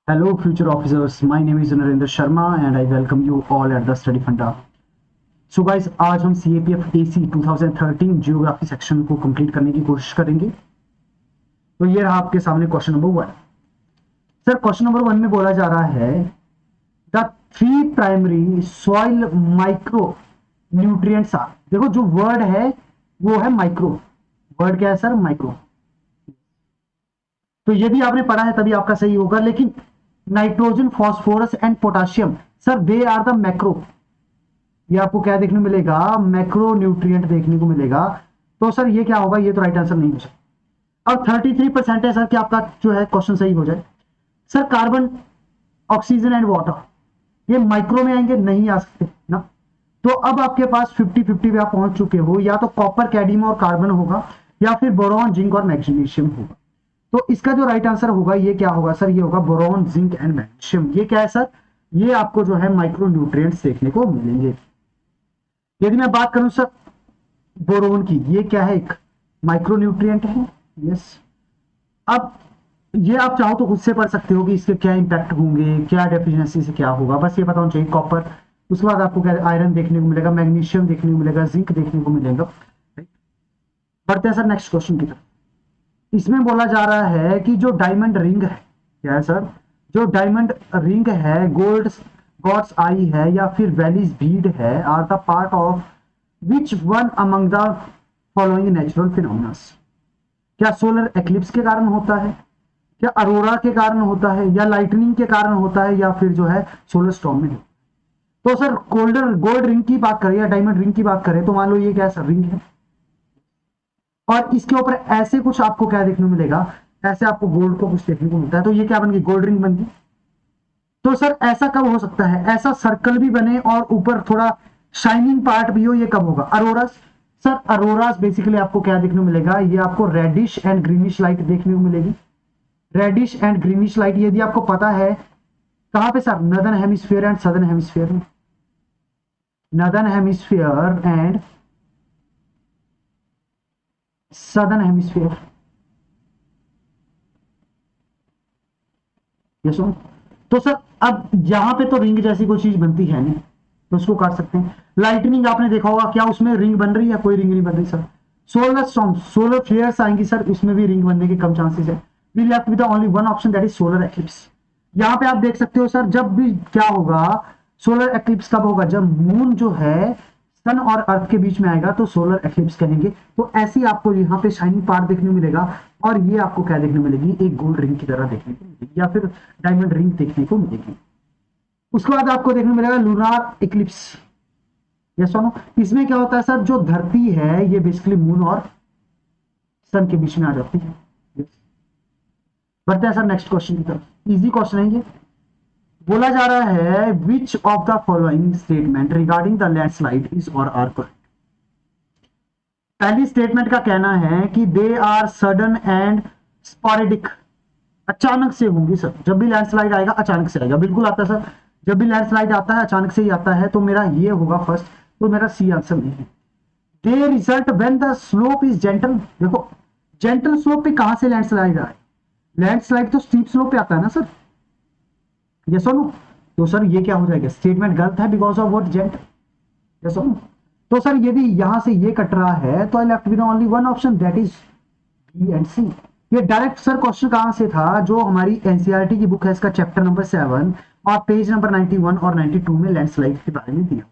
Hello, future officers. My name is Narendra Sharma and I welcome you all at the Study Funda. So guys, आज हम CAPF AC 2013 geography section को complete करने की कोशिश करेंगे। तो ये रहा आपके सामने question number 1। Sir question number 1 में बोला जा रहा है the 3 primary soil micro nutrients are. देखो जो वर्ड है वो है माइक्रो। वर्ड क्या है सर? माइक्रो। तो ये भी आपने पढ़ा है तभी आपका सही होगा, लेकिन nitrogen, phosphorus and potassium sir they are the macro. ये आपको क्या देखने को मिलेगा? मैक्रो न्यूट्रिएंट देखने को मिलेगा। तो सर ये क्या होगा? ये तो राइट आंसर नहीं हो सकता। अब 33% है सर कि आपका जो है क्वेश्चन सही हो जाए। Sir carbon, oxygen and water ये माइक्रो में आएंगे? नहीं आ सकते ना। तो अब आपके पास 50-50 पे आप पहुंच चुके हो। या तो कॉपर, कैडमियम और कार्बन होगा, या फिर बोरॉन, जिंक और मैग्नीशियम होगा। तो इसका जो राइट आंसर होगा ये क्या होगा सर? ये होगा बोरॉन, जिंक एंड मैग्नीशियम। ये क्या है सर? ये आपको जो है माइक्रो न्यूट्रिएंट्स देखने को मिलेंगे। यदि मैं बात करूं सर बोरोन की, ये क्या है? एक माइक्रो न्यूट्रिएंट है। यस। अब ये आप चाहो तो खुद से पढ़ सकते हो कि इसके क्या इंपैक्ट होंगे, क्या डेफिशिएंसी से क्या होगा, बस ये पता होना चाहिए। कॉपर, उसके बाद आपको क्या आयरन देखने को मिलेगा, मैग्नीशियम देखने को मिलेगा, जिंक देखने को मिलेगा। बढ़ते हैं सर नेक्स्ट क्वेश्चन की तरफ। इसमें बोला जा रहा है कि जो डायमंड रिंग है, क्या है सर? जो डायमंड रिंग है, गोल्ड गॉड्स आई है, या फिर वैलीज बीड है, are the part of which one among the following natural phenomenas. क्या सोलर एक्लिप्स के कारण होता है, क्या अरोरा के कारण होता है, या लाइटनिंग के कारण होता है, या फिर जो है सोलर स्टॉर्म में? तो सर गोल्ड रिंग की बात करें या डायमंड रिंग की बात करें तो मान लो ये क्या सर? रिंग है, और इसके ऊपर ऐसे कुछ आपको क्या देखने को मिलेगा? ऐसे आपको गोल्ड को कुछ देखने को मिलता है। तो ये क्या बन गई? गोल्ड रिंग बन गई। तो सर ऐसा कब हो सकता है? ऐसा सर्कल भी बने और ऊपर थोड़ा शाइनिंग पार्ट भी हो, ये कब होगा? अरोरास। सर अरोरास बेसिकली आपको क्या देखने को मिलेगा? ये आपको रेडिश एंड ग्रीनिश लाइट देखने को मिलेगी। रेडिश एंड ग्रीनिश लाइट यदि आपको पता है कहां पे sir? Northern hemisphere and southern hemisphere में। Northern hemisphere and southern hemisphere. ये सुन। तो सर अब यहां पे तो रिंग जैसी कोई चीज बनती है नहीं, तो उसको काट सकते हैं। लाइटनिंग आपने देखा होगा, क्या उसमें रिंग बन रही है? कोई रिंग नहीं बन रही sir. Solar storm, solar flares आएंगी सर, इसमें भी रिंग बनने के कम चांसेस है। We left with only one option, that is solar eclipse. यहां पे आप देख सकते हो सर, जब भी क्या होगा, सोलर एक्लिप्स कब होगा? जब मून जो है सन और अर्थ के बीच में आएगा तो सोलर एक्लिप्स कहेंगे। तो ऐसी आपको यहाँ पे शाइनिंग पार्ट देखने को मिलेगा, और ये आपको क्या देखने मिलेगी? एक गोल्ड रिंग की तरह देखने को मिलेगी, या फिर डायमंड रिंग देखने को मिलेगी। उसके बाद आपको देखने को मिलेगा लूनार इक्लिप्स। यस और नो? इसमें क्या होता है सर? जो धरती है ये बेसिकली मून और सन के बीच में आ जाती है। yes. बढ़ते हैं सर नेक्स्ट क्वेश्चन की तरफ। इजी क्वेश्चन है ये। बोला जा रहा है which of the following statement regarding the landslide is और आर करेक्ट। पहली स्टेटमेंट का कहना है कि दे आर सडन एंड स्पॉरेडिक। अचानक से होंगी सर। जब भी लैंडस्लाइड आएगा अचानक से आएगा, बिल्कुल आता है सर। जब भी लैंडस्लाइड आता है अचानक से ही आता है, तो मेरा ये होगा फर्स्ट। तो मेरा सी आंसर नहीं है। They result when the slope is gentle. देखो जेंटल स्लोप पे कहां से लैंडस्लाइड आए? लैंडस्लाइड तो स्टीप स्लोप पे आता है ना सर। यस और नो? तो सर ये क्या हो जाएगा? स्टेटमेंट गलत है because of what? Gentle. Yes और नो? तो सर यदि यहां से ये कट रहा है तो I left with only one option, that is B and C. ये डायरेक्ट सर क्वेश्चन कहां से था? जो हमारी एनसीईआरटी की बुक है, इसका चैप्टर नंबर 7 और पेज नंबर 91 और 92 में लैंडस्लाइड के बारे में दिया।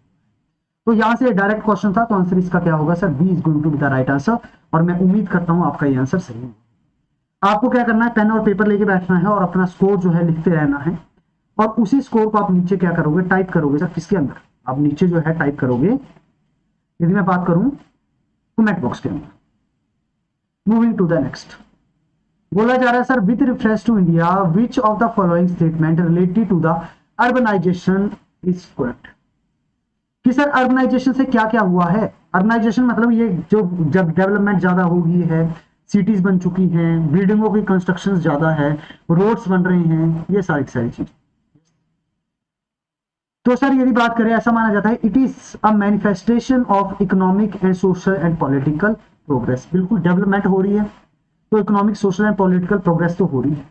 तो यहां से डायरेक्ट क्वेश्चन था, तो आंसर इसका क्या होगा sir? B is going to be the right answer. और मैं उम्मीद करता हूं आपका ये आंसर सही है। आपको क्या करना है? पेन और पेपर लेके बैठना है और अपना स्कोर जो है लिखते रहना है। और उसी स्कोर को आप नीचे क्या करोगे? टाइप करोगे सर। किसके अंदर? आप नीचे जो है टाइप करोगे, यदि मैं बात करूं कमेंट बॉक्स के अंदर। Moving to the next. बोला जा रहा है sir with reference to India which of the following statement related to the urbanisation is correct. कि सर अर्बनाइजेशन से क्या क्या हुआ है? अर्बनाइजेशन मतलब ये जो जब डेवलपमेंट ज्यादा हो गई है, सिटीज बन चुकी हैं, बिल्डिंगों की कंस्ट्रक्शन ज्यादा है, रोड्स बन रहे हैं, ये सारी चीज। तो सर यदि बात करें, ऐसा माना जाता है it is a manifestation of economic and social and political progress. बिल्कुल डेवलपमेंट हो रही है तो economic, social and political progress तो हो रही है।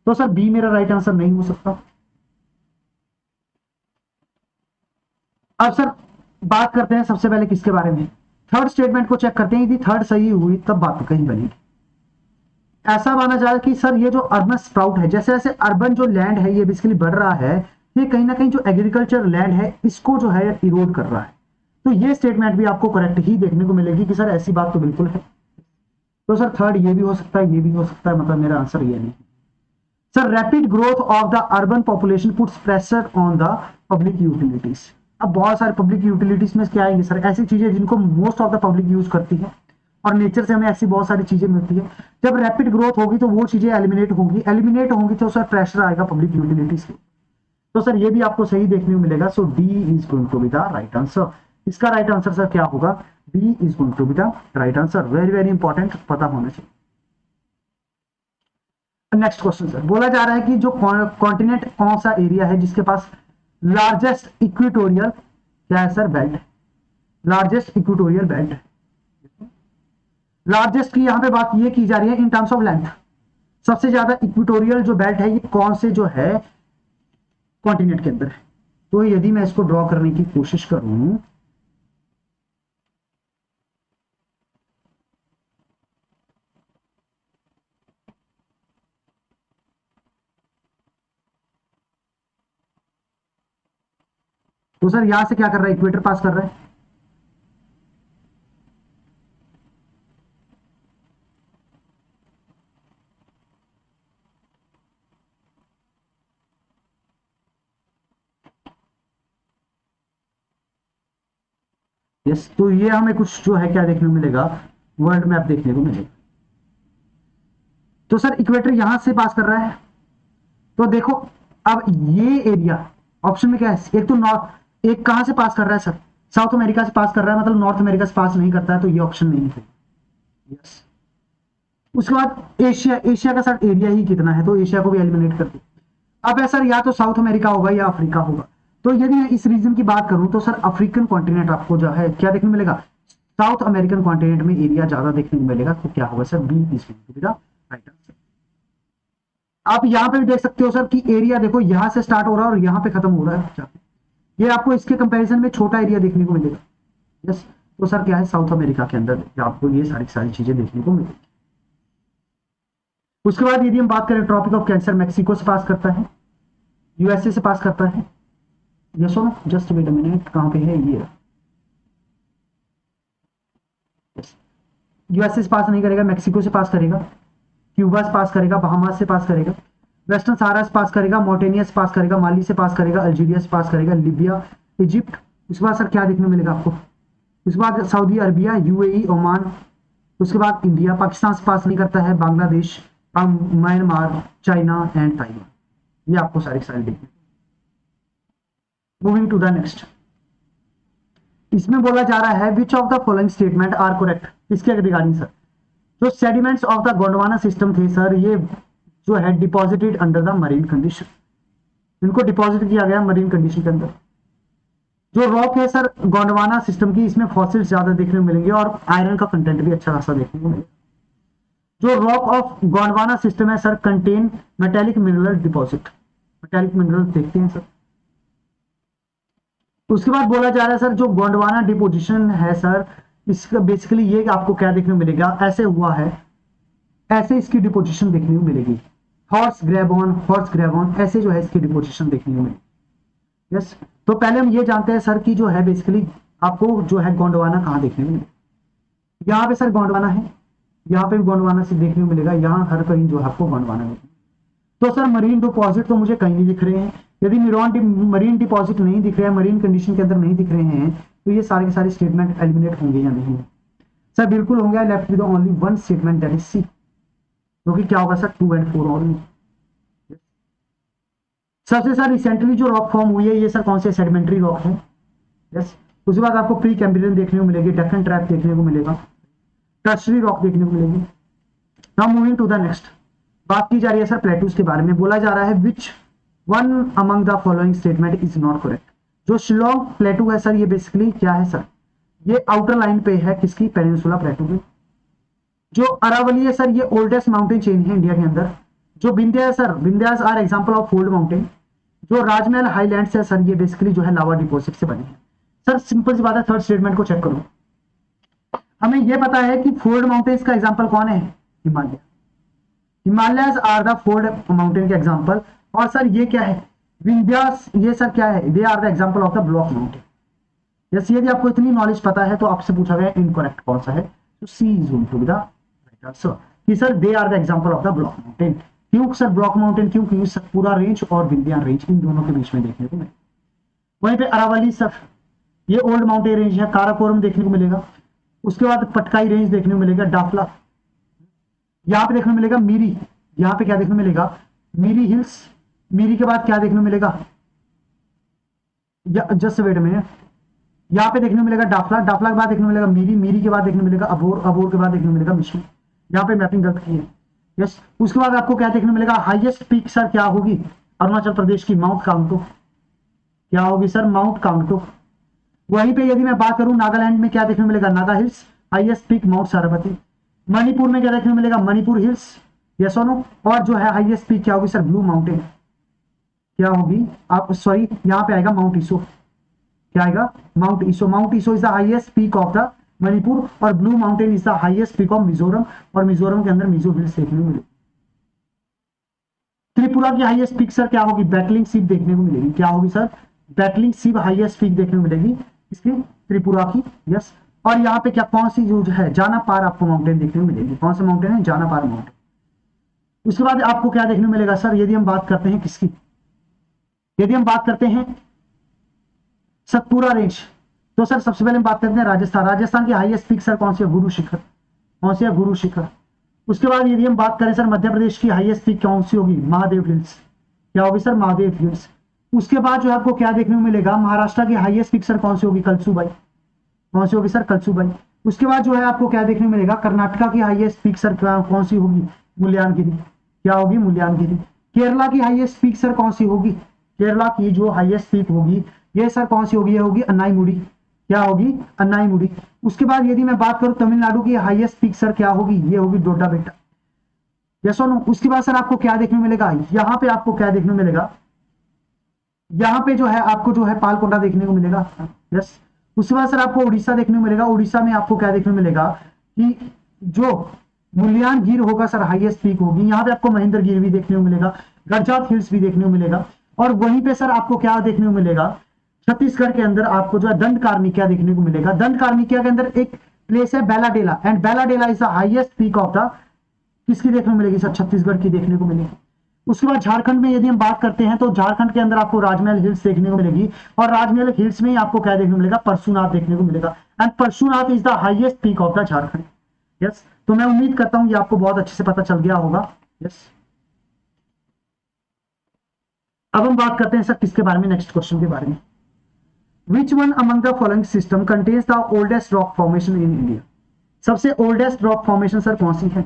तो सर बी मेरा राइट आंसर नहीं हो सकता। अब सर बात करते हैं सबसे पहले किसके बारे में, थर्ड स्टेटमेंट को चेक करते हैं, यदि थर्ड सही हुई तब बात कहीं बनेगी। ऐसा माना जाए कि सर ये जो अर्बन स्प्राउट है, जैसे जैसे अर्बन जो लैंड है ये बेसिकली बढ़ रहा है, ये कहीं ना कहीं जो एग्रीकल्चर लैंड है इसको जो है इरोड कर रहा है। तो ये स्टेटमेंट भी आपको करेक्ट ही देखने को मिलेगी कि सर ऐसी बात तो बिल्कुल है। तो सर थर्ड ये भी हो सकता है, ये भी हो सकता है, मतलब मेरा आंसर ये नहीं। Sir rapid growth of the urban population puts pressure on the public utilities. अब बहुत सारे पब्लिक यूटिलिटीज में क्या आएंगे सर, ऐसी चीजें जिनको most of the public use करती है और नेचर से हमें ऐसी बहुत सारी चीजें मिलती है। जब रैपिड ग्रोथ होगी तो वो चीजें एलिमिनेट होंगी तो सर प्रेशर आएगा पब्लिक यूटिलिटीज के। तो सर ये भी आपको सही देखने को मिलेगा। So D is going to be the right answer. इसका राइट आंसर सर क्या होगा, D is going to be the right answer. Very very important, पता होना चाहिए। नेक्स्ट क्वेश्चन सर, बोला जा रहा है कि जो कॉन्टिनेंट कौन सा एरिया है जिसके पास लार्जेस्ट इक्वेटोरियल क्या है sir, belt, largest equatorial belt है। लार्जेस्ट की यहां पे बात ये की जा रही है इन टर्म्स ऑफ लेंथ। सबसे ज्यादा इक्वेटोरियल जो बेल्ट है ये कौन से जो है कॉन्टिनेंट के अंदर है। तो यदि मैं इसको ड्रॉ करने की कोशिश करूं, तो सर यहां से क्या कर रहा है, इक्वेटर पास कर रहा है। यस, तो ये हमें कुछ जो है क्या देखने को मिलेगा, वर्ल्ड मैप देखने को मिलेगा। तो सर इक्वेटर यहां से पास कर रहा है, तो देखो अब ये एरिया ऑप्शन में क्या है, एक तो नॉर्थ, एक कहां से पास कर रहा है सर, साउथ अमेरिका से पास कर रहा है, मतलब नॉर्थ अमेरिका से पास नहीं करता है, तो ये ऑप्शन नहीं है। यस, उसके बाद एशिया, एशिया का सर एरिया ही कितना है, तो एशिया को भी एलिमिनेट कर दो। अब है सर या तो साउथ अमेरिका होगा या अफ्रीका होगा। तो यदि मैं इस रीजन की बात करूं तो सर अफ्रीकन कॉन्टिनेंट आपको जो है क्या देखने को मिलेगा, साउथ अमेरिकन कॉन्टिनेंट में एरिया ज्यादा देखने को मिलेगा। तो क्या होगा sir, B is right answer. आप यहां पे भी देख सकते हो सर कि एरिया देखो यहां से स्टार्ट हो रहा है और यहां पे खत्म हो रहा है, ये आपको इसके कंपैरिजन में छोटा एरिया देखने को मिलेगा। यस, तो सर क्या है, साउथ अमेरिका के अंदर आपको ये सारी चीजें देखने को मिलेगी। उसके बाद यदि हम बात करें ट्रॉपिक ऑफ कैंसर, मैक्सिको से पास करता है, यूएसए से पास करता है। यस और no, just wait a minute, कहां पे है ये, यूएसए से पास नहीं करेगा, मैक्सिको से पास करेगा, क्यूबा से पास करेगा, बहामास से पास करेगा, वेस्टर्न सहारा से पास करेगा, मोटेनिया से पास करेगा, माली से पास करेगा, अल्जीरिया से पास करेगा, लीबिया, इजिप्ट। उसके बाद सर क्या देखने को मिलेगा आपको, उसके बाद सऊदी अरबिया, यूएई, ओमान, उसके बाद इंडिया, पाकिस्तान से पास नहीं करता है, Bangladesh, Myanmar, China and Taiwan. ये आपको सारी देखनी। मूविंग टू द नेक्स्ट, इसमें बोला जा रहा है which of the following statement are correct, इसके रिगार्डिंग सर, जो sediments of the Gondwana system थे सर, ये जो है deposited under the marine condition, इनको डिपॉजिट किया गया मरीन कंडीशन के अंदर। जो रॉक है सर गोंडवाना सिस्टम की, इसमें फॉसिल्स ज्यादा देखने को मिलेंगे और आयरन का कंटेंट भी अच्छा खासा देखने को मिलेगा। जो रॉक ऑफ गोंडवाना सिस्टम है sir contain metallic mineral deposit, metallic mineral देखते हैं सर। उसके बाद बोला जा रहा है सर जो गोंडवाना डिपोजिशन है सर, इसका बेसिकली ये आपको क्या देखने को मिलेगा, ऐसे हुआ है, ऐसे इसकी डिपोजिशन देखने को मिलेगी, हॉर्स ग्रेबॉन ऐसे जो है इसकी डिपोजिशन देखने को मिलेगी। यस, तो पहले हम ये जानते हैं सर कि जो है बेसिकली आपको जो है गोंडवाना कहाँ देखने को मिलेगा। यहाँ पे सर गोंडवाना है, यहाँ पे भी गोंडवाना से देखने को मिलेगा, यहाँ हर कहीं जो है आपको गोंडवाना मिलेगा। तो सर मरीन डिपॉजिट तो मुझे कहीं नहीं दिख रहे हैं। यदि मरीन डिपॉजिट नहीं दिख रहे हैं, मरीन कंडीशन के अंदर नहीं दिख रहे हैं, तो ये सारे के सारे स्टेटमेंट एलिमिनेट होंगे या नहीं? सर बिल्कुल होंगे। Left with only one statement, that is C, क्योंकि क्या होगा सर 2 and 4 ओनली। सबसे सर रिसेंटली जो रॉक फॉर्म हुई है ये सर कौन से सेडिमेंट्री रॉक है। यस, उसके बाद आपको प्री कैम्ब्रियन देखने को मिलेगी, डेक्कन ट्रैप देखने को मिलेगा, टर्शरी रॉक देखने को मिलेगी। Now moving to the next, बात की जा रही है सर प्लेटूज के बारे में। बोला जा रहा है which one among the following statement is not correct. जो शिलोंग प्लेटू है सर, ये बेसिकली क्या है सर, ये आउटर लाइन पे है किसकी, पेनिनसुला प्लेटू की। जो अरावली है सर, ये ओल्डेस्ट माउंटेन चेन है इंडिया के अंदर। जो Vindhya sir, Vindhyas are example of fold mountain. जो राजमहल हाईलैंड्स है सर, ये बेसिकली जो है लावा डिपॉजिट से बने हैं। सर सिंपल सी बात है, थर्ड स्टेटमेंट को चेक करो। हमें यह पता है कि फोल्ड माउंटेन्स का एग्जांपल कौन है, Himalaya. Himalayas are the fold mountain के एग्जांपल। और सर ये क्या है, विंध्यास, ये सर क्या है, they are the example of the block mountain. Yes, यदि आपको इतनी नॉलेज पता है तो आपसे पूछा गया इनकरेक्ट कौन सा है, तो C is going to be the right answer कि sir they are the example of the block mountain. क्यों सर ब्लॉक माउंटेन, क्यों, क्योंकि सतपुरा रेंज और विंध्या रेंज इन दोनों के बीच में देखने को मिले। वहीं पे अरावली सर, ये ओल्ड माउंटेन रेंज है, काराकोरम देखने को मिलेगा। उसके बाद पटकाई रेंज देखने को मिलेगा, डाफला, यहाँ पे देखने को मिलेगा मीरी। यहाँ पे क्या देखने को मिलेगा, मीरी हिल्स। मीरी के बाद क्या देखने को मिलेगा, जस्ट वेट में, यहाँ पे देखने को मिलेगा डाफला। डाफला के बाद देखने को मिलेगा मीरी। मीरी के बाद देखने को मिलेगा अबोर। अबोर के बाद देखने को मिलेगा मिश्मी। यहाँ पे मैपिंग गलत की है। यस, उसके बाद आपको क्या देखने को मिलेगा, हाईएस्ट पीक सर क्या होगी, अरुणाचल प्रदेश की माउंट कांगटो। क्या होगी सर, माउंट कांगटो। वहीं पे यदि मैं बात करूं नागालैंड में क्या देखने को मिलेगा, Naga hills. Highest peak mount Sharavati. Manipur में क्या देखने को मिलेगा, मणिपुर हिल्स। यस और नो। और जो है हाईएस्ट पीक क्या होगी सर, ब्लू माउंटेन। क्या होगी आप, सॉरी यहाँ पे आएगा माउंट ईसो। क्या आएगा, mount Iso. Mount Iso is the highest peak of the Manipur और blue mountain is the highest peak of Mizoram. और मिजोरम के अंदर मिजो हिल्स देखने को मिलेगी। त्रिपुरा की हाईएस्ट पीक सर क्या होगी, बैटलिंग सीप देखने को मिलेगी। क्या होगी सर, बैटलिंग सीप हाईएस्ट पीक देखने को मिलेगी इसकी, त्रिपुरा की। यस, और यहाँ पे क्या, कौन सी जो है, जाना पार आपको माउंटेन देखने को मिलेगी। कौन सा माउंटेन है, जाना पार माउंटेन। उसके बाद आपको क्या देखने को मिलेगा सर, यदि हम बात करते हैं किसकी, यदि हम बात करते हैं सतपुरा रेंज, तो सर सबसे पहले हम बात करते हैं राजस्थान। राजस्थान की हाईएस्ट पीक सर कौन सी है, गुरु शिखर। कौन सी है, गुरु शिखर। उसके बाद यदि हम बात करें सर मध्य प्रदेश की हाईएस्ट पीक कौन सी होगी, महादेव हिल्स। क्या होगी सर, महादेव हिल्स। उसके बाद जो आपको क्या देखने को मिलेगा, महाराष्ट्र की हाईएस्ट पीक सर कौन सी होगी, कलसूबाई। कौन सी होगी सर, कलसूबाई। उसके बाद जो है आपको क्या देखने को मिलेगा, कर्नाटका की हाईएस्ट पीक सर कौन सी होगी, मुल्यानगिरी। क्या होगी, मुल्यानगिरी। केरला की हाईएस्ट पीक सर कौन सी होगी, केरला की जो हाईएस्ट पीक होगी ये सर कौन सी होगी, ये होगी अन्नाईमुड़ी। क्या होगी, अन्नाईमुड़ी। उसके बाद यदि मैं बात करूं तमिलनाडु की हाईएस्ट पीक सर क्या होगी, ये होगी डोडा बेटा। यस और नो। उसके बाद सर आपको क्या देखने को मिलेगा, यहाँ पे आपको क्या देखने को मिलेगा, यहाँ पे जो है आपको जो है पालकोटा देखने को मिलेगा। यस। उसके बाद सर आपको उड़ीसा देखने को मिलेगा। उड़ीसा में आपको क्या देखने को मिलेगा कि जो मुल्यानगिरी होगा सर हाईएस्ट पीक होगी। यहाँ पे आपको महेंद्रगिरी भी देखने को मिलेगा, गरजात हिल्स भी देखने को मिलेगा। और वहीं पे सर आपको क्या देखने को मिलेगा, छत्तीसगढ़ के अंदर आपको जो है दंडकारनिका देखने को मिलेगा। दंडकारनिका के अंदर एक प्लेस है Bailadila, and Bailadila is the highest peak of the, किसकी देखने को मिलेगी सर, छत्तीसगढ़ की देखने को मिलेगी। उसके बाद झारखंड में यदि हम बात करते हैं तो झारखंड के अंदर आपको राजमहल हिल्स देखने को मिलेगी। और राजमहल हिल्स में ही आपको क्या देखने को मिलेगा, परशुनाथ देखने को मिलेगा। And Parasnath is the highest peak of the Jharkhand. Yes, तो मैं उम्मीद करता हूं ये आपको बहुत अच्छे से पता चल गया होगा। यस, अब हम बात करते हैं सर किसके बारे में, नेक्स्ट क्वेश्चन के बारे में। Which one among the following system contains the oldest rock formation in India? सबसे ओल्डेस्ट रॉक फॉर्मेशन सर कौन सी है?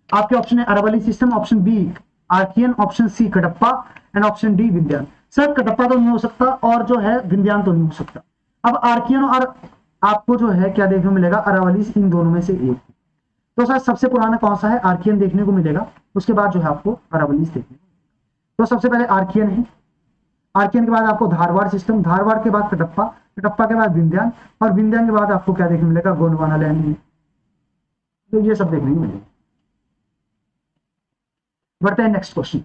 आपके ऑप्शन है Aravalli system, option B Archaean, option C Cuddapah and option D Vindhyan. Sir Cuddapah तो नहीं हो सकता और जो है विंध्यान तो नहीं हो सकता। अब आर्कियन और आपको जो है क्या देखने को मिलेगा, अरावली, इन दोनों में से एक। तो सर सबसे पुराना कौन सा है, आर्कियन देखने को मिलेगा। उसके बाद जो है आपको अरावली देखने को। तो सबसे पहले आर्कियन है। आर्कियन के बाद आपको धारवाड़ सिस्टम, धारवाड़ के बाद कटप्पा, कटप्पा के बाद विंध्यान, और विंध्यान के बाद आपको क्या देखने को मिलेगा, गोंडवाना लैंड में। तो ये सब देखने को मिलेगा। बढ़ते हैं नेक्स्ट क्वेश्चन।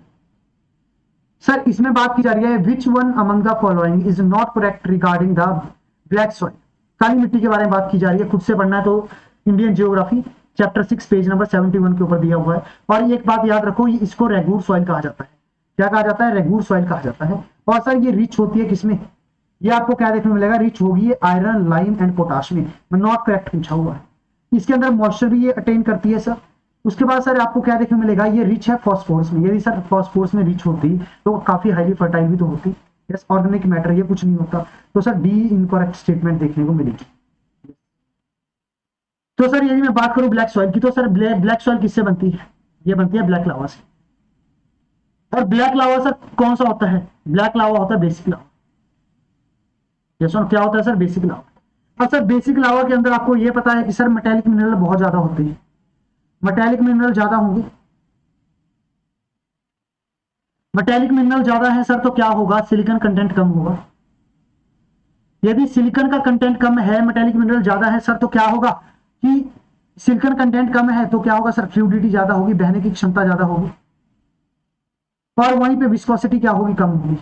सर इसमें बात की जा रही है which one among the following is not correct regarding the black soil. काली मिट्टी के बारे में बात की जा रही है, खुद से पढ़ना है तो Indian geography chapter 6 page number 71 के ऊपर दिया हुआ है। और एक बात याद रखो, इसको रेगूर सॉइल कहा जाता है। क्या कहा जाता है, रेगूर सॉइल कहा जाता है। और सर ये रिच होती है किसमें, ये आपको क्या देखने को मिलेगा, रिच होगी आयरन, लाइम एंड पोटाश में। नॉट करेक्ट पूछा हुआ है। इसके अंदर मॉइस्चर भी ये अटेन करती है सर। उसके बाद सर आपको क्या देखने को मिलेगा, ये रिच है फॉस्फोरस में। यदि सर फॉस्फोरस में रिच होती तो काफी हाईली फर्टाइल भी तो होती। यस, ऑर्गेनिक मैटर ये कुछ नहीं होता। तो सर डी इनकरेक्ट स्टेटमेंट देखने को मिलेगी। तो सर यदि मैं बात करूं ब्लैक सॉइल की, तो सर ब्लैक सॉइल किससे बनती है, ये बनती है ब्लैक लावा से। और ब्लैक लावा सर कौन सा होता है, ब्लैक लावा होता है बेसिक लावा। यस, क्या होता है सर, बेसिक लावा। और सर बेसिक लावा के अंदर आपको ये पता है कि सर मेटेलिक मिनरल बहुत ज्यादा होते हैं। मेटेलिक मिनरल ज्यादा होंगे मेटेलिक मिनरल ज्यादा है सर तो क्या होगा, सिलिकॉन कंटेंट कम होगा। यदि सिलिकॉन का कंटेंट कम है, मेटेलिक मिनरल ज्यादा है सर तो क्या होगा कि सिलिकॉन कंटेंट कम है तो क्या होगा सर, फ्लूइडिटी ज्यादा होगी, बहने की क्षमता ज्यादा होगी, और वहीं पे विस्कोसिटी क्या होगी, कम होगी।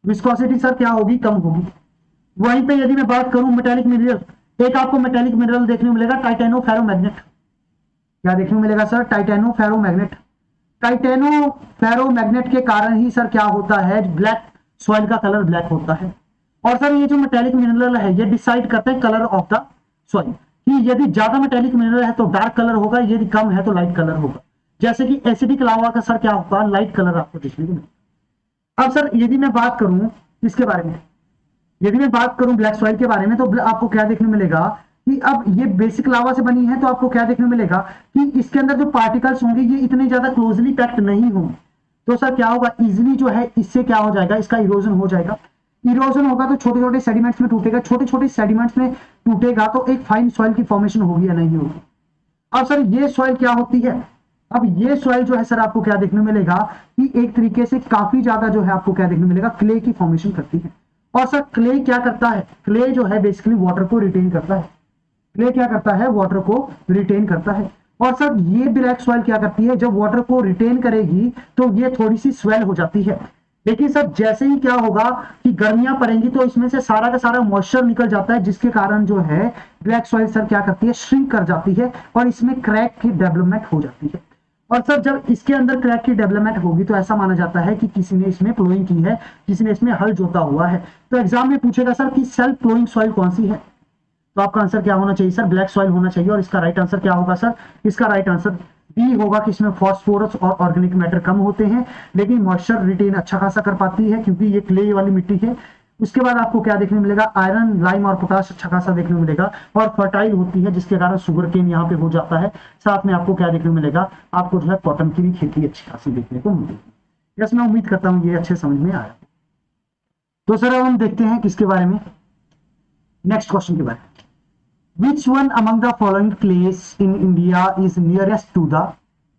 विस्कोसिटी सर क्या होगी, कम होगी। वहीं पे यदि मैं बात करूं मेटेलिक मिनरल, एक आपको मेटेलिक मिनरल देखने को मिलेगा टाइटेनो फेरोमैग्नेट। क्या देखने को मिलेगा सर, टाइटेनो फेरोमैग्नेट। टाइटेनो फेरोमैग्नेट के कारण ही सर क्या होता है, ब्लैक सॉइल का कलर ब्लैक होता है। और सर ये जो मेटेलिक मिनरल है ये डिसाइड करते हैं कलर ऑफ द सॉइल, कि यदि ज्यादा मेटेलिक मिनरल है तो डार्क कलर होगा, यदि कम है तो लाइट कलर होगा। जैसे कि एसिडिक लावा का सर क्या होगा, लाइट कलर आपको देखने को मिलेगा। अब सर यदि मैं बात करूं इसके बारे में, यदि मैं बात करूं ब्लैक सॉइल के बारे में, तो आपको क्या देखने मिलेगा कि अब ये बेसिक लावा से बनी है, तो आपको क्या देखने मिलेगा कि इसके अंदर जो पार्टिकल्स होंगे ये इतने ज्यादा क्लोजली पैक्ड नहीं होंगे। तो सर क्या होगा, इजिली जो है इससे क्या हो जाएगा, इसका इरोजन हो जाएगा। इरोजन होगा तो छोटे छोटे सेडिमेंट्स में टूटेगा, छोटे छोटे सेडिमेंट्स में टूटेगा तो एक फाइन सॉइल की फॉर्मेशन होगी या नहीं होगी। अब सर ये सॉइल क्या होती है, अब ये सॉइल जो है सर आपको क्या देखने मिलेगा कि एक तरीके से काफी ज्यादा जो है आपको क्या देखने मिलेगा, क्ले की फॉर्मेशन करती है। और सर क्ले क्या करता है, क्ले जो है बेसिकली वाटर को रिटेन करता है। क्ले क्या करता है, वाटर को रिटेन करता है। और सर ये ब्लैक सॉइल क्या करती है, जब वाटर को रिटेन करेगी तो ये थोड़ी सी स्वेल हो जाती है। लेकिन सर जैसे ही क्या होगा कि गर्मियां पड़ेंगी तो इसमें से सारा का सारा मॉइस्चर निकल जाता है, जिसके कारण जो है ब्लैक सॉइल सर क्या करती है, श्रिंक कर जाती है और इसमें क्रैक की डेवलपमेंट हो जाती है। और सर जब इसके अंदर क्रैक की डेवलपमेंट होगी तो ऐसा माना जाता है कि किसी ने इसमें प्लोइंग की है, किसी ने इसमें हल जोता हुआ है। तो एग्जाम में पूछेगा सर कि सेल्फ प्लोइंग सॉइल कौन सी है, तो आपका आंसर क्या होना चाहिए सर, ब्लैक सॉइल होना चाहिए। और इसका राइट आंसर क्या होगा सर, इसका राइट आंसर बी होगा कि इसमें फॉस्फोरस और ऑर्गेनिक मैटर कम होते हैं, लेकिन मॉइस्चर रिटेन अच्छा खासा कर पाती है क्योंकि ये क्ले वाली मिट्टी है। उसके बाद आपको क्या देखने मिलेगा, आयरन, लाइम और पोटाश अच्छा खासा देखने को मिलेगा, और फर्टाइल होती है जिसके कारण शुगर केन यहाँ पे हो जाता है। साथ में आपको क्या देखने को मिलेगा, आपको जो है कॉटन की भी खेती अच्छी खासी देखने को मिलेगी। यस, मैं उम्मीद करता हूँ ये अच्छे समझ में आया। तो सर अब हम देखते हैं किसके बारे में, नेक्स्ट क्वेश्चन के बारे में। Which one among the following place in India is nearest to the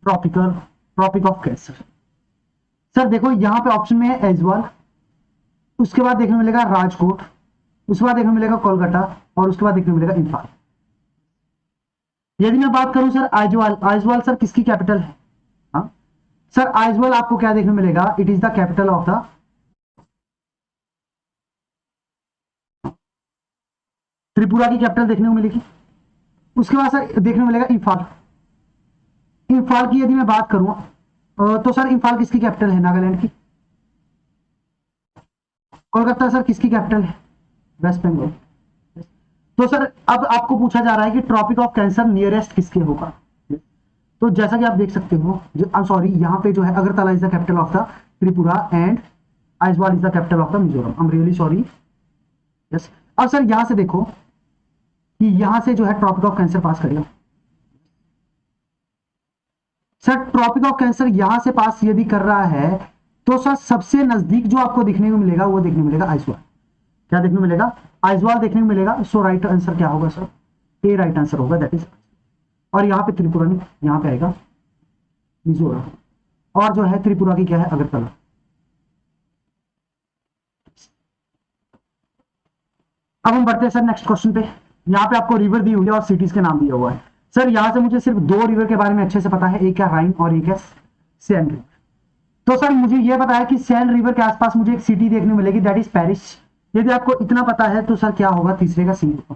tropic of Cancer? Sir देखो यहाँ पे ऑप्शन में है ऐजवाल, उसके बाद देखने मिलेगा राजकोट, उसके बाद देखने मिलेगा कोलकाता, और उसके बाद देखने मिलेगा इम्फाल। यदि मैं बात करूं सर आइजवाल, आइजवाल सर किसकी कैपिटल है, हाँ सर आइजवाल आपको क्या देखने मिलेगा, it is the capital of the Tripura की कैपिटल देखने को मिलेगी। उसके बाद सर देखने को मिलेगा इम्फाल। इम्फाल की यदि मैं बात करूं तो सर इम्फाल किसकी कैपिटल है, नागालैंड की। कोलकाता सर किसकी कैपिटल है, वेस्ट बंगाल। तो सर अब आपको पूछा जा रहा है कि ट्रॉपिक ऑफ कैंसर नियरेस्ट किसके होगा। तो जैसा कि आप देख सकते हो, सॉरी यहाँ पे जो है Agartala is the capital of the Tripura and Aizawl is the capital of the Mizoram. I am really sorry. Yes, अब सर यहां से देखो कि यहां से जो है ट्रॉपिक ऑफ कैंसर पास करेगा। सर ट्रॉपिक ऑफ कैंसर यहां से पास यदि कर रहा है तो सर सबसे नजदीक जो आपको देखने को मिलेगा वो देखने को मिलेगा आइजवाल। क्या देखने को मिलेगा, आइजवाल देखने को मिलेगा। सो राइट आंसर क्या होगा सर, ए राइट आंसर होगा, दैट इज। और यहाँ पे त्रिपुरा नहीं, यहाँ पे आएगा मिजोरम, और जो है त्रिपुरा की क्या है, अगरतला। अब हम बढ़ते हैं सर नेक्स्ट क्वेश्चन पे। यहाँ पे आपको रिवर दी हुई है और सिटीज के नाम दिया हुआ है। सर यहां से मुझे सिर्फ दो रिवर के बारे में अच्छे से पता है, एक है राइन और एक है सैन रिवर। तो सर मुझे यह पता है कि सैन रिवर के आसपास मुझे एक सिटी देखने मिलेगी, दैट इज पेरिस। यदि आपको इतना पता है तो सर क्या होगा, तीसरे का सी होगा।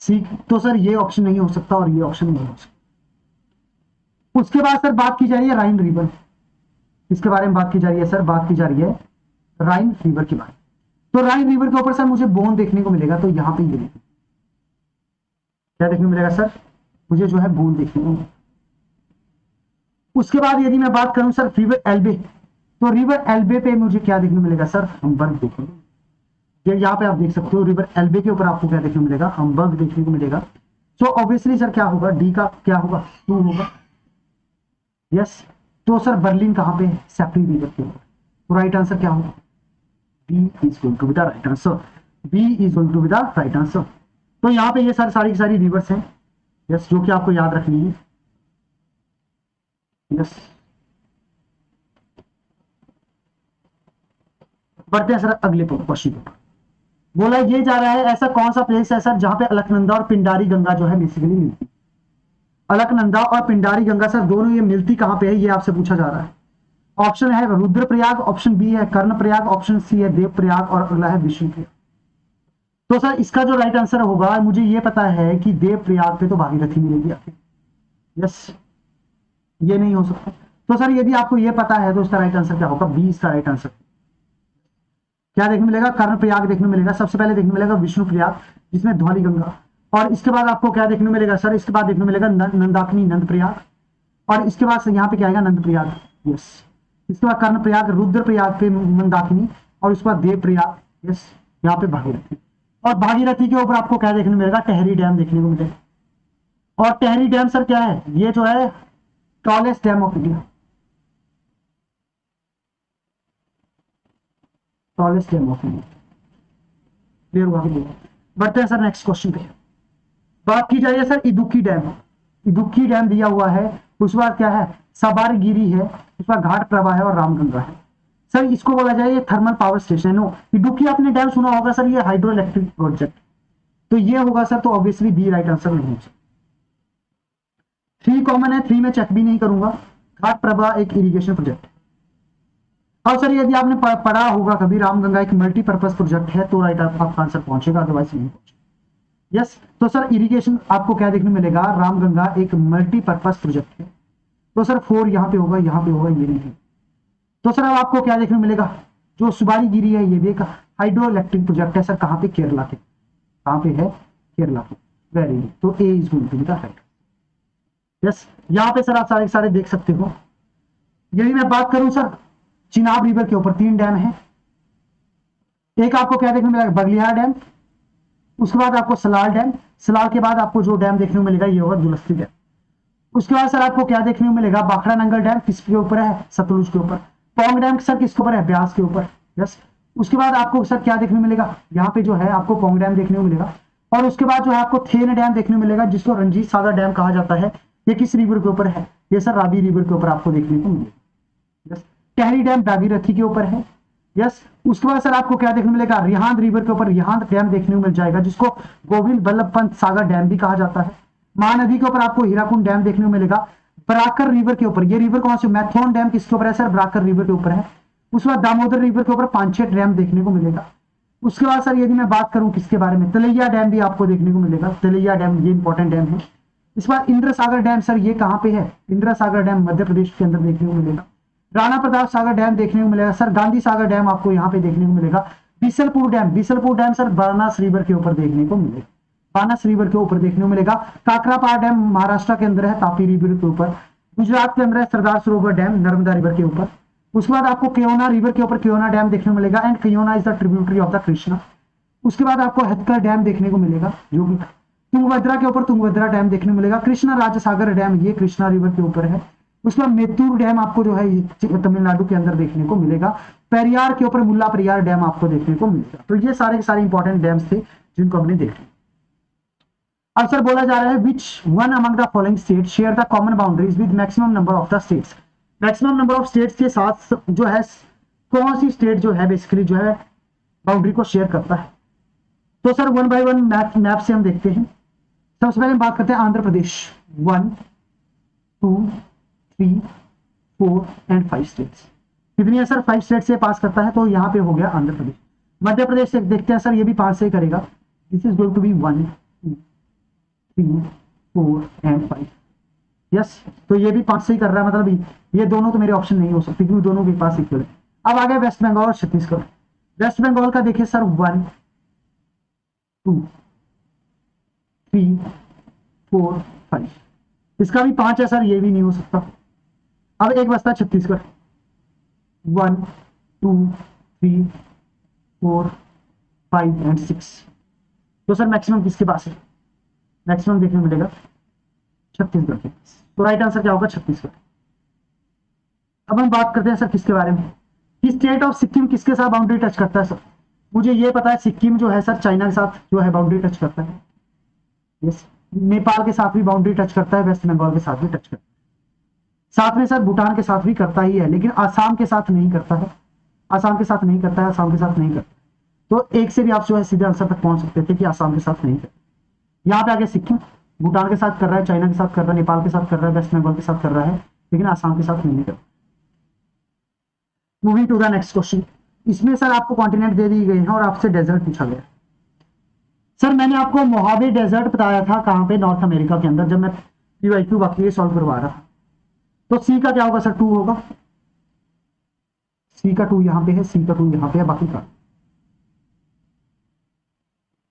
सी, तो सर ये ऑप्शन नहीं हो सकता और ये ऑप्शन नहीं हो सकता। उसके बाद सर बात की जा रही है राइन रिवर, इसके बारे में बात की जा रही है सर, बात की जा रही है राइन रिवर के बारे में। तो राइन रिवर के ऊपर सर मुझे बोन देखने को मिलेगा, तो यहां पे ये देखिए क्या देखने को मिलेगा सर, मुझे जो है बोन देखने को मिलेगा। उसके बाद यदि मैं बात करूं सर रिवर एल्बे, तो रिवर एल्बे पे मुझे क्या देखने मिलेगा सर, हम्बर्ग देखने को। यहाँ पे आप देख सकते हो रिवर एल्बे के ऊपर आपको क्या देखने को मिलेगा, हम्बर्ग देखने को मिलेगा। सो ऑब्वियसली सर क्या होगा, डी का क्या होगा, 2 होगा। यस, तो सर बर्लिन कहां पे है, सेप्री रिवर के ऊपर। तो राइट आंसर क्या होगा, B is going to be the right answer, B is going to be the right answer. तो यहाँ पे ये सर सारी की सारी रिवर्स हैं, यस, जो कि आपको याद रखनी है। यस, बढ़ते हैं सर अगले क्वेश्चन पे। बोला ये जा रहा है ऐसा कौन सा प्लेस है सर जहां पे अलकनंदा और पिंडारी गंगा जो है बेसिकली मिलती है। अलकनंदा और पिंडारी गंगा सर दोनों ये मिलती कहां पे है, ये आपसे पूछा जा रहा है। ऑप्शन है रुद्रप्रयाग, ऑप्शन बी है कर्णप्रयाग, ऑप्शन सी है देवप्रयाग और अगला है विष्णुप्रयाग। तो सर इसका जो राइट आंसर होगा, मुझे ये पता है कि देवप्रयाग पे तो भागीरथी मिलेगी आपको। यस, ये नहीं हो सकता। तो सर यदि आपको ये पता है तो इसका राइट आंसर क्या होगा, बी इसका राइट आंसर। क्या देखने मिलेगा, कर्णप्रयाग देखने मिलेगा, सबसे पहले देखने मिलेगा विष्णुप्रयाग जिसमें धौली गंगा, और इसके बाद आपको क्या देखने मिलेगा सर, इसके बाद देखने मिलेगा नंदाकिनी नंदप्रयाग, और इसके बाद यहाँ पे क्या आएगा नंदप्रयाग। यस, इसके बाद कर्णप्रयाग, रुद्रप्रयाग पे मंदाकिनी, और उसके बाद देवप्रयाग। यस, यहाँ पे भागीरथी, और भागीरथी के ऊपर आपको क्या देखने मिलेगा, टेहरी डैम देखने को मिलेगा। और टेहरी डैम सर क्या है, ये जो है tallest dam of India, tallest dam of India. Clear हुआ? बढ़ते हैं सर नेक्स्ट क्वेश्चन पे। बात की जाए sir Idukki dam, Idukki dam दिया हुआ है, उसके बाद क्या है सबारगिरी है, उसके बाद घाट प्रभा है और रामगंगा है। सर इसको बोला जाए ये थर्मल पावर स्टेशन है। नो, इदुक्की आपने डैम सुना होगा सर, ये हाइड्रो इलेक्ट्रिक प्रोजेक्ट, तो ये होगा सर, तो ऑब्वियसली बी राइट आंसर नहीं है। 3 कॉमन है, 3 में चेक भी नहीं करूंगा। घाट प्रभा एक इरिगेशन प्रोजेक्ट। अब सर यदि आपने पढ़ा होगा कभी रामगंगा एक मल्टीपर्पज प्रोजेक्ट है, तो राइट आपका आंसर पहुंचेगा, अदरवाइज नहीं पहुंचेगा। यस, तो सर इरिगेशन आपको क्या देखने मिलेगा, रामगंगा एक मल्टीपर्पज प्रोजेक्ट है। तो सर 4 यहाँ पे होगा, यहाँ पे होगा, ये नहीं है। तो सर अब आपको क्या देखने मिलेगा, जो सुबारी गिरी है ये भी एक हाइड्रो इलेक्ट्रिक प्रोजेक्ट है सर, कहाँ पे, केरला के, कहाँ पे है, केरला पे। वेरी गुड, तो A is going to be the right. Yes, यहाँ पे सर आप सारे सारे देख सकते हो। यदि मैं बात करूं सर चिनाब रिवर के ऊपर 3 डैम है। एक आपको क्या देखने मिलेगा, बगलिहार डैम, उसके बाद आपको सलाल डैम, सलाल के बाद आपको जो डैम देखने को मिलेगा ये होगा दुलस्ती डैम। उसके बाद सर आपको क्या देखने को मिलेगा, बाखड़ा नंगल डैम किसके ऊपर है, सतलुज के ऊपर। पौंग डैम सर किसके ऊपर है, ब्यास के ऊपर। यस, उसके बाद आपको सर क्या देखने मिलेगा, यहाँ पे जो है आपको पौंग डैम देखने को मिलेगा, और उसके बाद जो है आपको थेन डैम देखने को मिलेगा, जिसको रंजीत सागर डैम कहा जाता है। ये किस रिवर के ऊपर है, ये सर रावी रिवर के ऊपर आपको देखने को मिलेगा। यस, टेहरी डैम भागीरथी के ऊपर है। यस, उसके बाद सर आपको क्या देखने मिलेगा, रिहांद रिवर के ऊपर रिहांद डैम देखने को मिल जाएगा, जिसको गोविंद वल्लभ पंत सागर डैम भी कहा जाता है। महानदी के ऊपर आपको हीराकुंड डैम देखने को मिलेगा। बराकर रिवर के ऊपर, ये रिवर कौन सी, मैथोन डैम किसके ऊपर है सर, बराकर रिवर के ऊपर है। उसके बाद दामोदर रिवर के ऊपर पांचेत डैम देखने को मिलेगा। उसके बाद सर यदि मैं बात करूं किसके बारे में, तलैया डैम भी आपको देखने को मिलेगा। तलैया डैम ये इंपॉर्टेंट डैम है। इसके बाद इंद्र सागर डैम सर ये कहां पे है, इंद्र सागर डैम मध्य प्रदेश के अंदर देखने को मिलेगा। राणा प्रताप सागर डैम देखने को मिलेगा सर। गांधी सागर डैम आपको यहाँ पे देखने को मिलेगा। Bisalpur dam, Bisalpur dam sir Banas river के ऊपर देखने को मिलेगा, बारनास रिवर के ऊपर देखने को मिलेगा। काकरापार डैम महाराष्ट्र के अंदर है, तापी रिवर के ऊपर। गुजरात के अंदर है सरदार सरोवर डैम नर्मदा रिवर के ऊपर। उसके बाद आपको क्योना रिवर के ऊपर क्योना डैम देखने को मिलेगा, and Koyna is the tributary of the Krishna. उसके बाद आपको हथकर डैम देखने को मिलेगा, जो कि तुंगभद्रा के ऊपर तुंगभद्रा डैम देखने को मिलेगा। कृष्णा राज सागर डैम ये कृष्णा रिवर के ऊपर है। उसके बाद मेत्तूर डैम आपको जो है तमिलनाडु के अंदर देखने को मिलेगा। पेरियार के ऊपर मुल्ला पेरियार डैम आपको देखने को मिलेगा। तो ये सारे के सारे इंपॉर्टेंट डैम्स थे जिनको हमने देख लिया। अब सर बोला जा रहा है which one among the following state share the common boundaries with maximum number of the states. Maximum number of states के साथ जो है कौन सी स्टेट जो है बेसिकली जो है बाउंड्री को शेयर करता है। तो सर 1 बाय 1 मैप से हम देखते हैं। सबसे पहले हम बात करते हैं आंध्र प्रदेश। 1 2 3 4 and 5 states. कितनी है सर, 5 स्टेट से पास करता है, तो यहाँ पे हो गया आंध्र प्रदेश। मध्य प्रदेश से देखते हैं सर, ये भी 5 से ही करेगा। This is going to be 1 2 3 4 and 5। Yes, तो ये भी 5 से ही कर रहा है, मतलब ये दोनों तो मेरे ऑप्शन नहीं हो सकते क्योंकि दोनों के पास इक्वल है। अब आ गया वेस्ट बंगाल और छत्तीसगढ़। वेस्ट बंगाल का देखिए सर 1 2 3 4 5, इसका भी 5 है सर, ये भी नहीं हो सकता। अब एक बचता है छत्तीसगढ़। 1 2 3 4 5 एंड 6। तो सर मैक्सिमम किसके पास है, मैक्सिमम देखने मिलेगा छत्तीसगढ़ के पास। तो राइट आंसर क्या होगा, छत्तीसगढ़। अब हम बात करते हैं सर किसके बारे में, कि स्टेट ऑफ सिक्किम किसके साथ बाउंड्री टच करता है सर। मुझे ये पता है सिक्किम जो है सर चाइना के साथ जो है बाउंड्री टच करता है। यस, नेपाल के साथ भी बाउंड्री टच करता है, वेस्ट बंगाल के साथ भी टच करता है, साथ में सर भूटान के साथ भी करता ही है, लेकिन आसाम के साथ नहीं करता है। आसाम के साथ नहीं करता है, आसाम के साथ नहीं करता। तो एक से भी आप जो है सीधे आंसर तक पहुंच सकते थे कि आसाम के साथ नहीं करता। यहाँ पे आगे सिक्किम भूटान के साथ कर रहा है, चाइना के साथ कर रहा है, नेपाल के साथ कर रहा है, वेस्ट बंगाल के साथ कर रहा है, लेकिन आसाम के साथ नहीं करता। Moving to the next question. इसमें सर आपको कॉन्टिनेंट दे दी गई है और आपसे डेजर्ट पूछा गया। सर मैंने आपको मोहावे डेजर्ट बताया था कहां पे, नॉर्थ अमेरिका के अंदर, जब मैं पीवाईक्यू बाकी सॉल्व करवा रहा था। तो सी का क्या होगा सर, 2 होगा। सी का 2 यहां पे है, सी का 2 यहां पे है, बाकी का।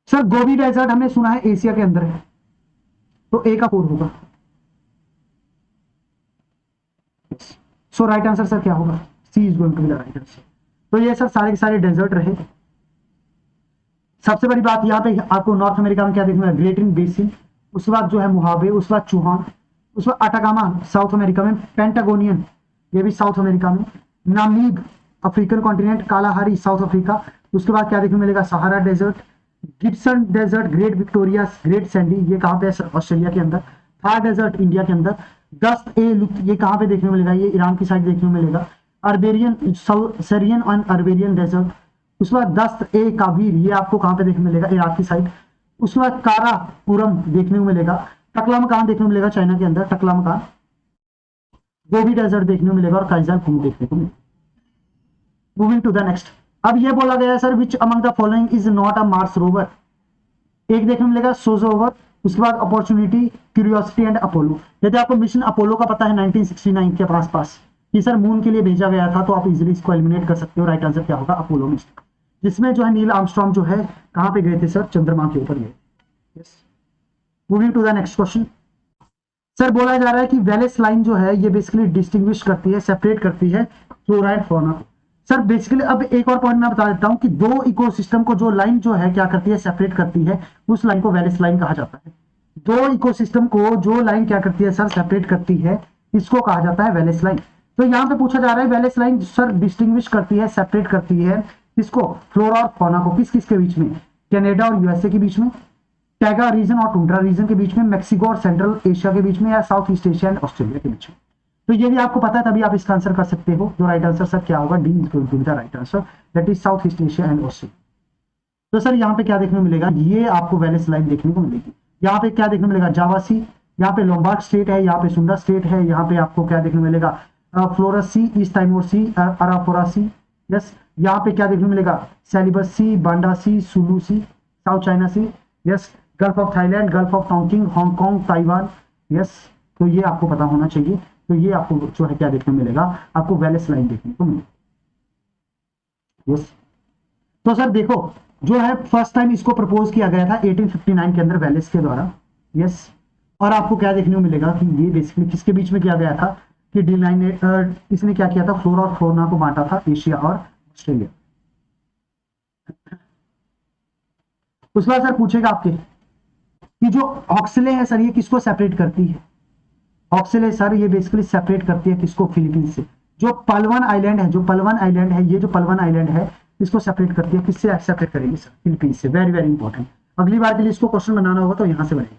सर गोबी डेजर्ट हमने सुना है एशिया के अंदर है, तो ए का 4 होगा। सो राइट आंसर सर क्या होगा, C is going to be the right answer. तो ये सर सारे के सारे डेजर्ट रहे। सबसे बड़ी बात यहाँ पे आपको नॉर्थ अमेरिका में क्या देखना है, ग्रेट इन बेसिन, उसके बाद जो है मुहावे, उसके बाद चुहान, उसके बाद अटाकामा साउथ अमेरिका में, पेंटागोनियन ये भी साउथ अमेरिका में, Namib African continent, Kalahari South Africa, उसके बाद क्या देखने मिलेगा, Sahara desert, Gibson desert, Great Victoria, Great Sandy, ये कहाँ पे है, ऑस्ट्रेलिया के अंदर, थार डेजर्ट इंडिया के अंदर, दस्त ए लुप्त ये कहाँ पे देखने को मिलेगा, ये ईरान की साइड देखने को मिलेगा, अर्बेरियन सरियन एंड अर्बेरियन डेजर्ट, उसके बाद दस्त ए काबीर ये आपको कहाँ पे देखने को मिलेगा, इराक की साइड, उसके बाद कारापुरम देखने को मिलेगा, टकलामकान देखने को मिलेगा चाइना के अंदर, टकलामकान, गोबी डेजर्ट देखने को मिलेगा और काइजर कुंग देखने को मिलेगा। Moving to the next. अब ये बोला गया है sir which among the following is not a Mars rover. एक देखने को मिलेगा सोजोवर, उसके बाद अपॉर्चुनिटी, क्यूरियोसिटी एंड अपोलो। यदि आपको मिशन अपोलो का पता है 1969 के पास कि सर मून के लिए भेजा गया था, तो आप इजीली इसको एलिमिनेट कर सकते हो। राइट आंसर क्या होगा, अपोलो मिशन, जिसमें जो है नील आर्मस्ट्रॉन्ग जो है कहां पे गए थे सर, चंद्रमा के ऊपर गए। Yes. Moving to the next question. Sir बोला जा रहा है कि वेलेस लाइन जो है ये बेसिकली डिस्टिंग्विश करती है, सेपरेट करती है फ्लोरा एंड फौना को। सर बेसिकली अब एक और पॉइंट मैं बता देता हूं कि दो इकोसिस्टम को जो लाइन जो है क्या करती है, सेपरेट करती है, उस लाइन को वेलेस लाइन कहा जाता है। दो इकोसिस्टम को जो लाइन क्या करती है सर, सेपरेट करती है, इसको कहा जाता है वेलेस लाइन। तो यहाँ पे पूछा जा रहा है वेलेस लाइन सर डिस्टिंग्विश करती है, सेपरेट करती है किसको, फ्लोरा और फौना को, किस किस के बीच में, कनाडा और यूएसए के बीच में, टैगा रीजन और टुंड्रा रीजन के बीच में, मैक्सिको और सेंट्रल एशिया के बीच में, या south East Asia and Australia के बीच में। तो ये भी आपको पता है, तभी आप इसका आंसर कर सकते हो। जो राइट आंसर सर क्या होगा, D is going to be the right answer, that is South East Asia and Australia. तो सर यहाँ पे क्या देखने को मिलेगा, ये आपको वेलेस लाइन देखने को मिलेगी। यहाँ पे क्या देखने को मिलेगा, जावा सी, यहाँ पे लोम्बार्ड स्टेट है, यहाँ पे सुंडा स्टेट है, यहाँ पे आपको क्या देखने को मिलेगा, Flores sea, East Timor sea, Arafura sea. Yes. यहाँ पे क्या देखने को मिलेगा, Celebes sea, Banda sea, Sulu sea, South China sea. Yes. Gulf of Thailand, gulf of Tonkin, Hong Kong, Taiwan. Yes. तो ये आपको पता होना चाहिए। तो ये आपको जो है क्या देखने को मिलेगा, आपको वेलेस लाइन देखने को मिलेगी। यस। तो सर देखो जो है फर्स्ट टाइम इसको प्रपोज किया गया था 1859 के अंदर वेलेस के द्वारा। यस। और आपको क्या देखने को मिलेगा कि ये बेसिकली किसके बीच में किया गया था, कि इसने क्या किया था, फ्लोरा और फौना को बांटा था, एशिया और ऑस्ट्रेलिया। उसके बाद सर पूछेगा आपके कि जो ऑक्सले है सर ये किसको सेपरेट करती है। ऑक्सले सर ये बेसिकली सेपरेट करती है किसको, फिलीपींस से। जो पलवन आइलैंड है, जो पलवन आइलैंड है, ये जो पलवन आइलैंड है इसको सेपरेट करती है, किससे सेपरेट करेगी सर, फिलीपींस से। वेरी वेरी इंपॉर्टेंट, अगली बार के लिए इसको क्वेश्चन बनाना होगा तो यहां से बनेगा।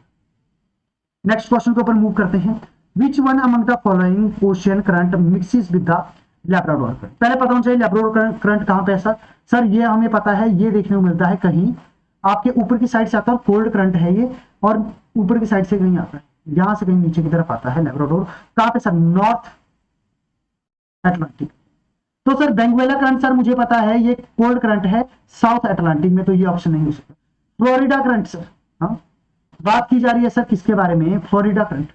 नेक्स्ट क्वेश्चन के ऊपर मूव करते हैं। विच one among the following ocean current mixes with the Labrador current. पहले पता होना चाहिए लैब्राडोर करंट कहां पे है सर ये हमें पता है, ये देखने को मिलता है कहीं आपके ऊपर की साइड से आता है, कोल्ड करंट है ये, और ऊपर की साइड से कहीं आता है, यहां से कहीं नीचे की तरफ आता है लैब्राडोर। कहां पे सर, नॉर्थ अटलांटिक। तो सर बेंगुएला करंट सर मुझे पता है ये कोल्ड करंट है साउथ अटलांटिक में, तो ये ऑप्शन नहीं हो सकता। फ्लोरिडा करंट सर, हाँ बात की जा रही है सर किसके बारे में, Florida current.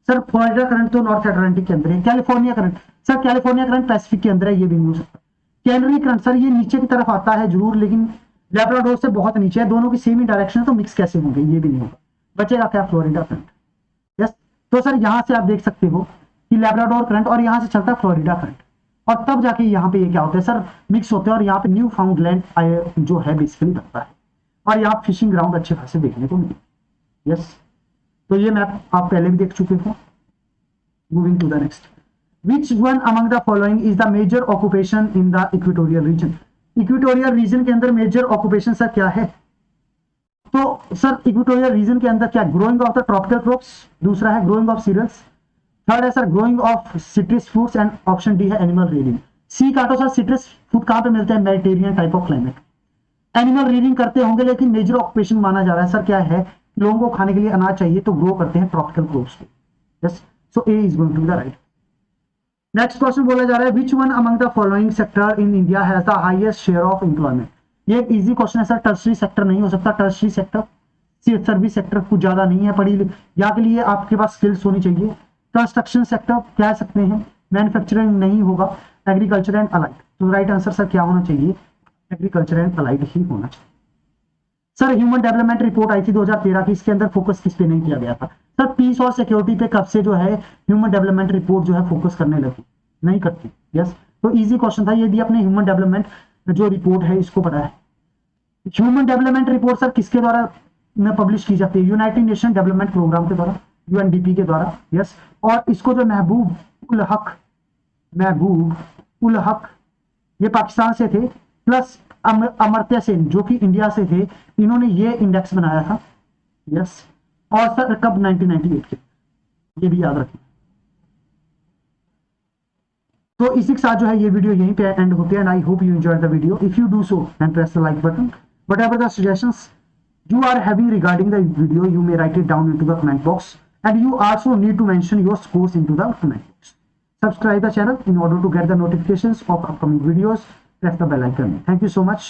Sir Florida current तो नॉर्थ अटलांटिक के अंदर है। California current sir, California current Pacific के अंदर है, ये भी नहीं हो सकता। कैनरी करंट सर ये नीचे की तरफ आता है जरूर, लेकिन लैब्राडोर से बहुत नीचे है, दोनों की सेम ही डायरेक्शन है, तो मिक्स कैसे होंगे, ये भी नहीं होगा। बचेगा क्या, फ्लोरिडा करंट। यस। तो सर यहां से आप देख सकते हो कि लैब्राडोर करंट और यहां से चलता है फ्लोरिडा करंट, और तब जाके यहाँ पे ये क्या होता है सर, मिक्स होते हैं, और यहाँ पे न्यू फाउंडलैंड जो है बेसिकली बनता है, और यहाँ फिशिंग ग्राउंड अच्छे खासे देखने को मिले। यस। तो ये मैप आप पहले भी देख चुके हो। Moving to the next. Which one among the following is the major occupation in the equatorial region. Equatorial region के अंदर मेजर ऑक्यूपेशन सर क्या है, तो सर इक्वेटोरियल रीजन के अंदर क्या, growing of the tropical crops, दूसरा है ग्रोइंग ऑफ सीरियल्स, थर्ड है sir growing of citrus fruits, and option D है एनिमल रेडिंग। सी काटो सर, सिट्रस फूड कहाँ पे मिलते हैं? Mediterranean type of climate. Animal reading करते होंगे, लेकिन मेजर ऑक्यूपेशन माना जा रहा है सर क्या है? लोगों को खाने के लिए अनाज चाहिए तो ग्रो करते हैं ट्रॉपिकल क्रॉप्स पे। Yes, so A is going to be the right. Next question बोला जा रहा है, which one among the following sector in India has the highest share of employment? ये एक इजी क्वेश्चन है सर, टर्शरी सेक्टर नहीं हो सकता। टर्शरी सेक्टर सर्विस सेक्टर कुछ ज्यादा नहीं है, पढ़ी यहाँ के लिए आपके पास स्किल्स होनी चाहिए। कंस्ट्रक्शन सेक्टर कह सकते हैं, मैन्युफैक्चरिंग नहीं होगा, एग्रीकल्चर एंड अलाइड। तो राइट आंसर सर क्या होना चाहिए? एग्रीकल्चर एंड अलाइड ही होना चाहिए। सर ह्यूमन डेवलपमेंट रिपोर्ट आई थी 2013 की, इसके अंदर फोकस किस पे नहीं किया गया था? सर पीस और सिक्योरिटी पे कब से जो है ह्यूमन डेवलपमेंट रिपोर्ट जो है फोकस करने लगी? नहीं करती। यस, तो इजी क्वेश्चन था ये भी, अपने ह्यूमन डेवलपमेंट जो रिपोर्ट है इसको पढ़ा है। ह्यूमन डेवलपमेंट रिपोर्ट सर किसके द्वारा पब्लिश की जाती है? यूनाइटेड नेशन डेवलपमेंट प्रोग्राम के द्वारा, यूएनडीपी के द्वारा। यस, और इसको जो महबूब उल हक ये पाकिस्तान से थे, प्लस अमर्त्य सेन जो कि इंडिया से थे, इन्होंने ये इंडेक्स बनाया था। यस, और सर कब? 1998 के, ये भी याद रखिए। तो इसी के साथ जो है ये वीडियो यहीं पे एंड होते हैं। And I hope you enjoyed the video. If you do so then press the like button. Whatever the suggestions you are having regarding the video, you may write it down into the comment box, and you also need to mention your scores into the comment box. Subscribe the channel in order to get the notifications of upcoming videos. Press the bell icon. Thank you so much.